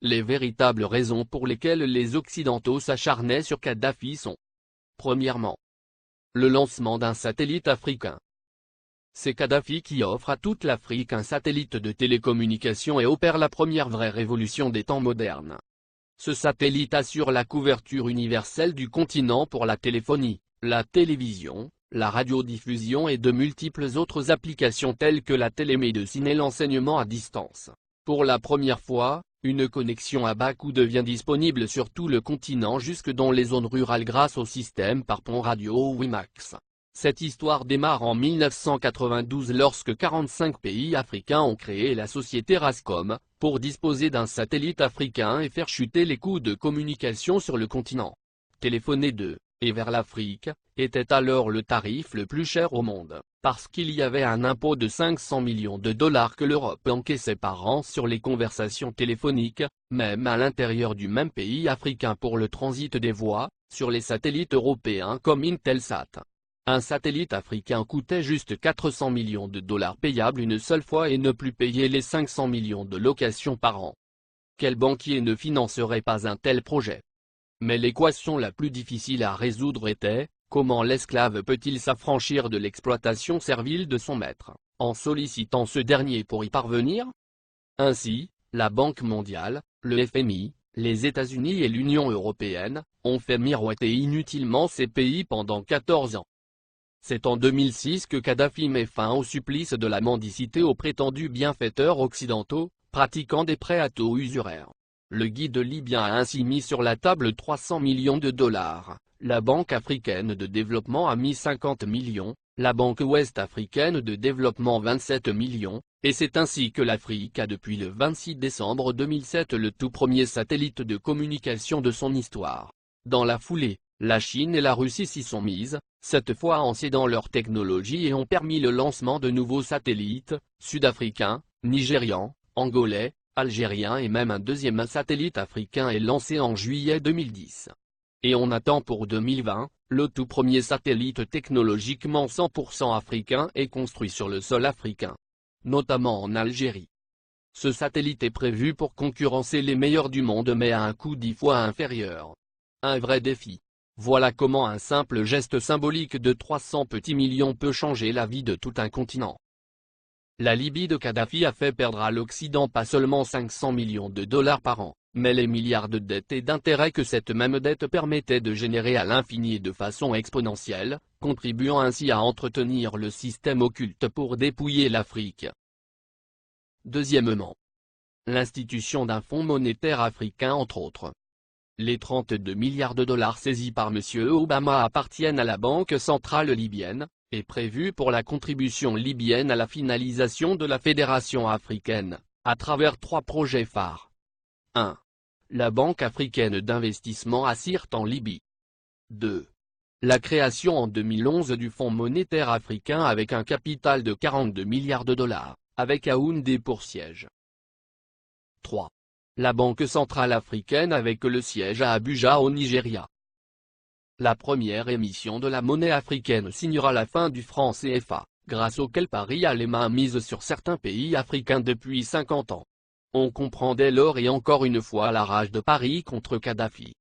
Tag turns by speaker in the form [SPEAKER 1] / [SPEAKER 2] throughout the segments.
[SPEAKER 1] Les véritables raisons pour lesquelles les Occidentaux s'acharnaient sur Kadhafi sont: premièrement, le lancement d'un satellite africain. C'est Kadhafi qui offre à toute l'Afrique un satellite de télécommunication et opère la première vraie révolution des temps modernes. Ce satellite assure la couverture universelle du continent pour la téléphonie, la télévision, la radiodiffusion et de multiples autres applications telles que la télémédecine et l'enseignement à distance. Pour la première fois, une connexion à bas coût devient disponible sur tout le continent jusque dans les zones rurales grâce au système par pont radio WiMAX. Cette histoire démarre en 1992 lorsque 45 pays africains ont créé la société Rascom, pour disposer d'un satellite africain et faire chuter les coûts de communication sur le continent. Téléphoner de et vers l'Afrique était alors le tarif le plus cher au monde, parce qu'il y avait un impôt de 500 millions de dollars que l'Europe encaissait par an sur les conversations téléphoniques, même à l'intérieur du même pays africain pour le transit des voix, sur les satellites européens comme Intelsat. Un satellite africain coûtait juste 400 millions de dollars payables une seule fois et ne plus payer les 500 millions de locations par an. Quel banquier ne financerait pas un tel projet? Mais l'équation la plus difficile à résoudre était: comment l'esclave peut-il s'affranchir de l'exploitation servile de son maître, en sollicitant ce dernier pour y parvenir? Ainsi, la Banque mondiale, le FMI, les États-Unis et l'Union européenne, ont fait miroiter inutilement ces pays pendant 14 ans. C'est en 2006 que Kadhafi met fin au supplice de la mendicité aux prétendus bienfaiteurs occidentaux, pratiquant des prêts à taux usuraires. Le guide libyen a ainsi mis sur la table 300 millions de dollars, la Banque africaine de développement a mis 50 millions, la Banque ouest-africaine de développement 27 millions, et c'est ainsi que l'Afrique a depuis le 26 décembre 2007 le tout premier satellite de communication de son histoire. Dans la foulée, la Chine et la Russie s'y sont mises, cette fois en cédant leur technologie et ont permis le lancement de nouveaux satellites, sud-africains, nigérians, angolais, algériens et même un deuxième satellite africain est lancé en juillet 2010. Et on attend pour 2020, le tout premier satellite technologiquement 100% africain est construit sur le sol africain, notamment en Algérie. Ce satellite est prévu pour concurrencer les meilleurs du monde mais à un coût 10 fois inférieur. Un vrai défi. Voilà comment un simple geste symbolique de 300 petits millions peut changer la vie de tout un continent. La Libye de Kadhafi a fait perdre à l'Occident pas seulement 500 millions de dollars par an, mais les milliards de dettes et d'intérêts que cette même dette permettait de générer à l'infini et de façon exponentielle, contribuant ainsi à entretenir le système occulte pour dépouiller l'Afrique. Deuxièmement, l'institution d'un fonds monétaire africain entre autres. Les 32 milliards de dollars saisis par M. Obama appartiennent à la Banque centrale libyenne, et prévus pour la contribution libyenne à la finalisation de la Fédération africaine, à travers 3 projets phares. 1. La Banque africaine d'investissement ACIRT en Libye. 2. La création en 2011 du Fonds monétaire africain avec un capital de 42 milliards de dollars, avec Yaoundé pour siège. 3. La Banque centrale africaine avec le siège à Abuja au Nigeria. La première émission de la monnaie africaine signera la fin du franc CFA, grâce auquel Paris a les mains mises sur certains pays africains depuis 50 ans. On comprend dès lors et encore une fois la rage de Paris contre Kadhafi.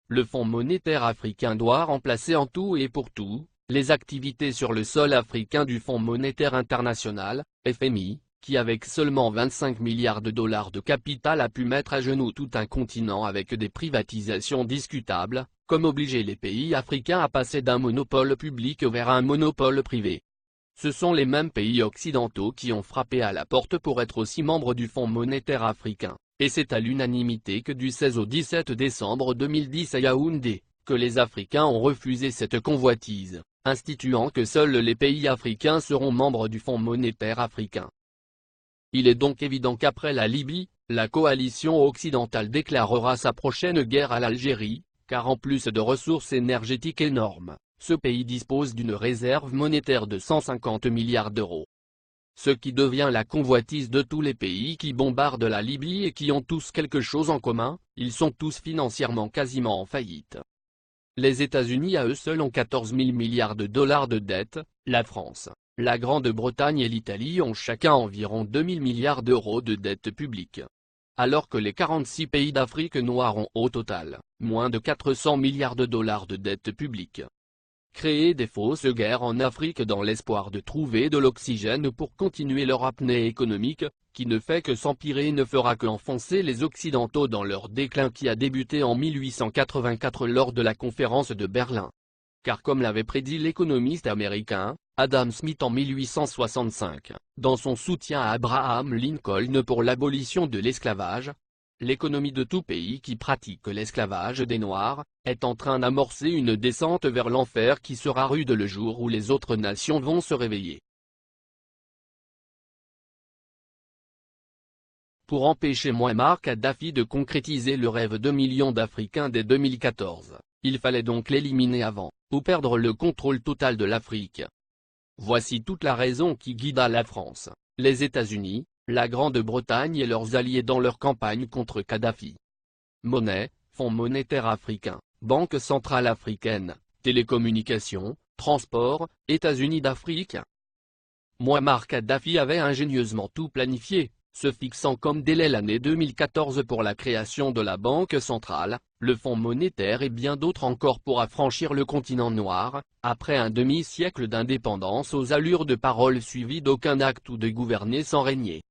[SPEAKER 1] Le Fonds monétaire africain doit remplacer en tout et pour tout, les activités sur le sol africain du Fonds monétaire international, FMI, qui avec seulement 25 milliards de dollars de capital a pu mettre à genoux tout un continent avec des privatisations discutables, comme obliger les pays africains à passer d'un monopole public vers un monopole privé. Ce sont les mêmes pays occidentaux qui ont frappé à la porte pour être aussi membres du Fonds monétaire africain, et c'est à l'unanimité que du 16 au 17 décembre 2010 à Yaoundé, que les Africains ont refusé cette convoitise, instituant que seuls les pays africains seront membres du Fonds monétaire africain. Il est donc évident qu'après la Libye, la coalition occidentale déclarera sa prochaine guerre à l'Algérie, car en plus de ressources énergétiques énormes, ce pays dispose d'une réserve monétaire de 150 milliards d'euros. Ce qui devient la convoitise de tous les pays qui bombardent la Libye et qui ont tous quelque chose en commun, ils sont tous financièrement quasiment en faillite. Les États-Unis à eux seuls ont 14 000 milliards de dollars de dette, la France, la Grande-Bretagne et l'Italie ont chacun environ 2 000 milliards d'euros de dette publique. alors que les 46 pays d'Afrique noire ont au total, moins de 400 milliards de dollars de dette publique. Créer des fausses guerres en Afrique dans l'espoir de trouver de l'oxygène pour continuer leur apnée économique, qui ne fait que s'empirer et ne fera qu'enfoncer les Occidentaux dans leur déclin qui a débuté en 1884 lors de la conférence de Berlin. Car comme l'avait prédit l'économiste américain, Adam Smith en 1865, dans son soutien à Abraham Lincoln pour l'abolition de l'esclavage, l'économie de tout pays qui pratique l'esclavage des Noirs, est en train d'amorcer une descente vers l'enfer qui sera rude le jour où les autres nations vont se réveiller. Pour empêcher Mouammar Kadhafi de concrétiser le rêve de millions d'Africains dès 2014, il fallait donc l'éliminer avant, ou perdre le contrôle total de l'Afrique. Voici toute la raison qui guida la France, les États-Unis, la Grande-Bretagne et leurs alliés dans leur campagne contre Kadhafi. Monnaie, Fonds monétaire africain, Banque centrale africaine, télécommunications, transport, États-Unis d'Afrique. Mouammar Kadhafi avait ingénieusement tout planifié, se fixant comme délai l'année 2014 pour la création de la Banque centrale, le Fonds monétaire et bien d'autres encore pour affranchir le continent noir, après un demi-siècle d'indépendance aux allures de paroles suivies d'aucun acte ou de gouverner sans régner.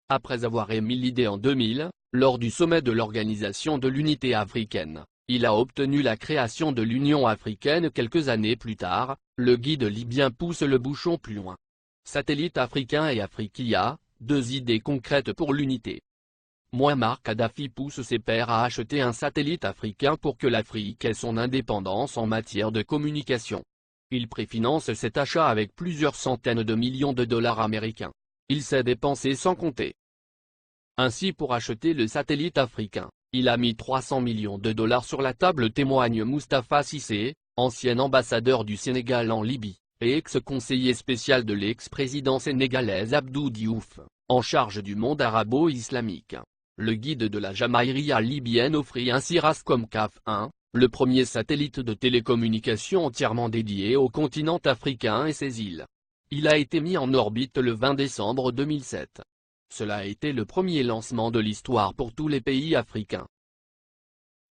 [SPEAKER 1] Après avoir émis l'idée en 2000, lors du sommet de l'Organisation de l'Unité africaine, il a obtenu la création de l'Union africaine quelques années plus tard, le guide libyen pousse le bouchon plus loin. Satellite africain et Afriquia, deux idées concrètes pour l'unité. Mouammar Kadhafi pousse ses pairs à acheter un satellite africain pour que l'Afrique ait son indépendance en matière de communication. Il préfinance cet achat avec plusieurs centaines de millions de dollars américains. Il s'est dépensé sans compter. Ainsi pour acheter le satellite africain, il a mis 300 millions de dollars sur la table, témoigne Moustapha Cissé, ancien ambassadeur du Sénégal en Libye, et ex-conseiller spécial de l'ex-président sénégalais Abdou Diouf, en charge du monde arabo-islamique. Le guide de la Jamaïria libyenne offrit ainsi Rascom CAF 1, le premier satellite de télécommunication entièrement dédié au continent africain et ses îles. Il a été mis en orbite le 20 décembre 2007. Cela a été le premier lancement de l'histoire pour tous les pays africains.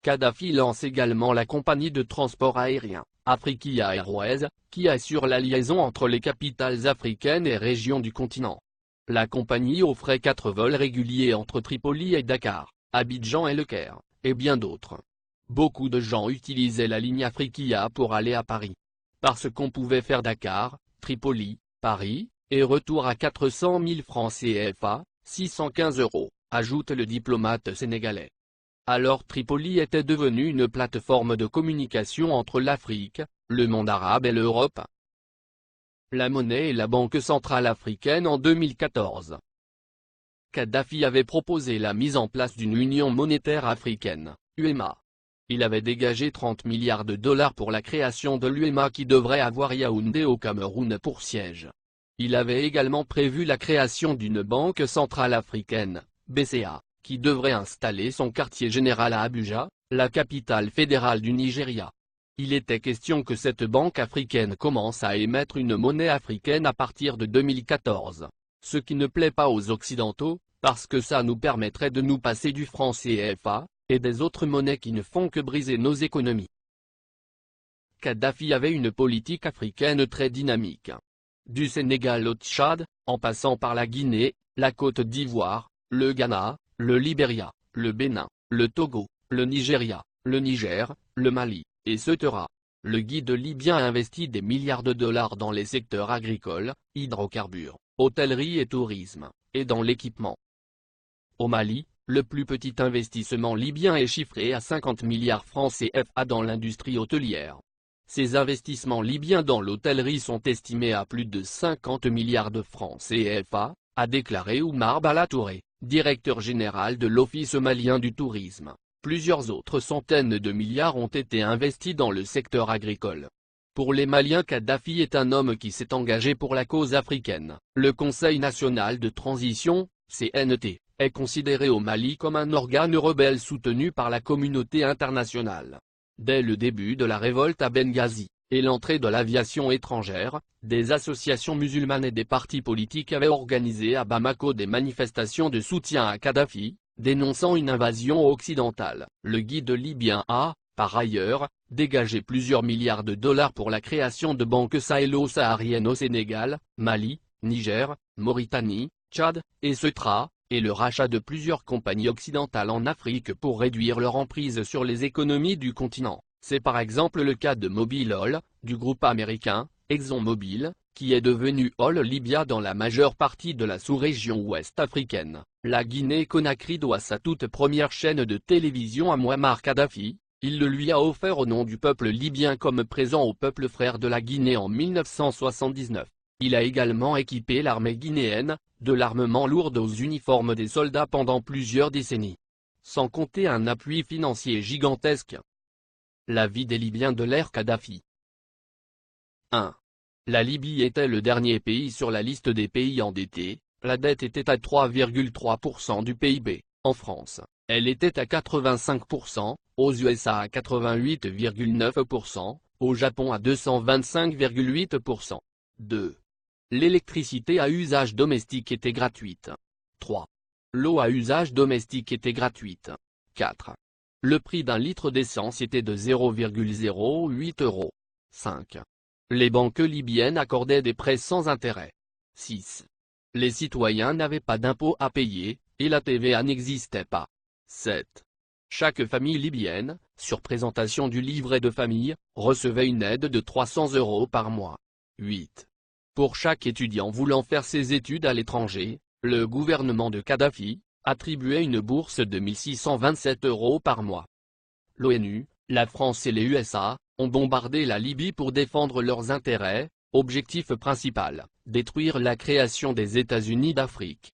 [SPEAKER 1] Kadhafi lance également la compagnie de transport aérien, Afriquia Airways, qui assure la liaison entre les capitales africaines et régions du continent. La compagnie offrait 4 vols réguliers entre Tripoli et Dakar, Abidjan et Le Caire, et bien d'autres. Beaucoup de gens utilisaient la ligne Afriquia pour aller à Paris. Parce qu'on pouvait faire Dakar, Tripoli, Paris, et retour à 400 000 francs CFA, 615 €, ajoute le diplomate sénégalais. Alors Tripoli était devenue une plateforme de communication entre l'Afrique, le monde arabe et l'Europe. La monnaie et la Banque centrale africaine en 2014. Kadhafi avait proposé la mise en place d'une union monétaire africaine, UEMA. Il avait dégagé 30 milliards de dollars pour la création de l'UEMA qui devrait avoir Yaoundé au Cameroun pour siège. Il avait également prévu la création d'une Banque centrale africaine, BCA, qui devrait installer son quartier général à Abuja, la capitale fédérale du Nigeria. Il était question que cette banque africaine commence à émettre une monnaie africaine à partir de 2014. Ce qui ne plaît pas aux Occidentaux, parce que ça nous permettrait de nous passer du franc CFA, et des autres monnaies qui ne font que briser nos économies. Kadhafi avait une politique africaine très dynamique. Du Sénégal au Tchad, en passant par la Guinée, la Côte d'Ivoire, le Ghana, le Libéria, le Bénin, le Togo, le Nigeria, le Niger, le Mali, etc. Le guide libyen a investi des milliards de dollars dans les secteurs agricoles, hydrocarbures, hôtellerie et tourisme, et dans l'équipement. Au Mali, le plus petit investissement libyen est chiffré à 50 milliards francs CFA dans l'industrie hôtelière. Ces investissements libyens dans l'hôtellerie sont estimés à plus de 50 milliards de francs CFA, a déclaré Oumar Balatouré, directeur général de l'Office malien du tourisme. Plusieurs autres centaines de milliards ont été investis dans le secteur agricole. Pour les Maliens, Kadhafi est un homme qui s'est engagé pour la cause africaine. Le Conseil national de transition, CNT, est considéré au Mali comme un organe rebelle soutenu par la communauté internationale. Dès le début de la révolte à Benghazi, et l'entrée de l'aviation étrangère, des associations musulmanes et des partis politiques avaient organisé à Bamako des manifestations de soutien à Kadhafi, dénonçant une invasion occidentale. Le guide libyen a, par ailleurs, dégagé plusieurs milliards de dollars pour la création de banques sahélo-sahariennes au Sénégal, Mali, Niger, Mauritanie, Tchad, et Ceuta, et le rachat de plusieurs compagnies occidentales en Afrique pour réduire leur emprise sur les économies du continent. C'est par exemple le cas de Mobil Oil, du groupe américain, ExxonMobil, qui est devenu Oil Libya dans la majeure partie de la sous-région ouest africaine. La Guinée-Conakry doit sa toute première chaîne de télévision à Mouammar Kadhafi. Il le lui a offert au nom du peuple libyen comme présent au peuple frère de la Guinée en 1979. Il a également équipé l'armée guinéenne, de l'armement lourd aux uniformes des soldats pendant plusieurs décennies. Sans compter un appui financier gigantesque. La vie des Libyens de l'ère Kadhafi. 1. La Libye était le dernier pays sur la liste des pays endettés, la dette était à 3,3% du PIB, en France, elle était à 85%, aux USA à 88,9%, au Japon à 225,8%. 2. L'électricité à usage domestique était gratuite. 3. L'eau à usage domestique était gratuite. 4. Le prix d'un litre d'essence était de 0,08 €. 5. Les banques libyennes accordaient des prêts sans intérêt. 6. Les citoyens n'avaient pas d'impôts à payer, et la TVA n'existait pas. 7. Chaque famille libyenne, sur présentation du livret de famille, recevait une aide de 300 € par mois. 8. Pour chaque étudiant voulant faire ses études à l'étranger, le gouvernement de Kadhafi attribuait une bourse de 1627 € par mois. L'ONU, la France et les USA ont bombardé la Libye pour défendre leurs intérêts, objectif principal, détruire la création des États-Unis d'Afrique.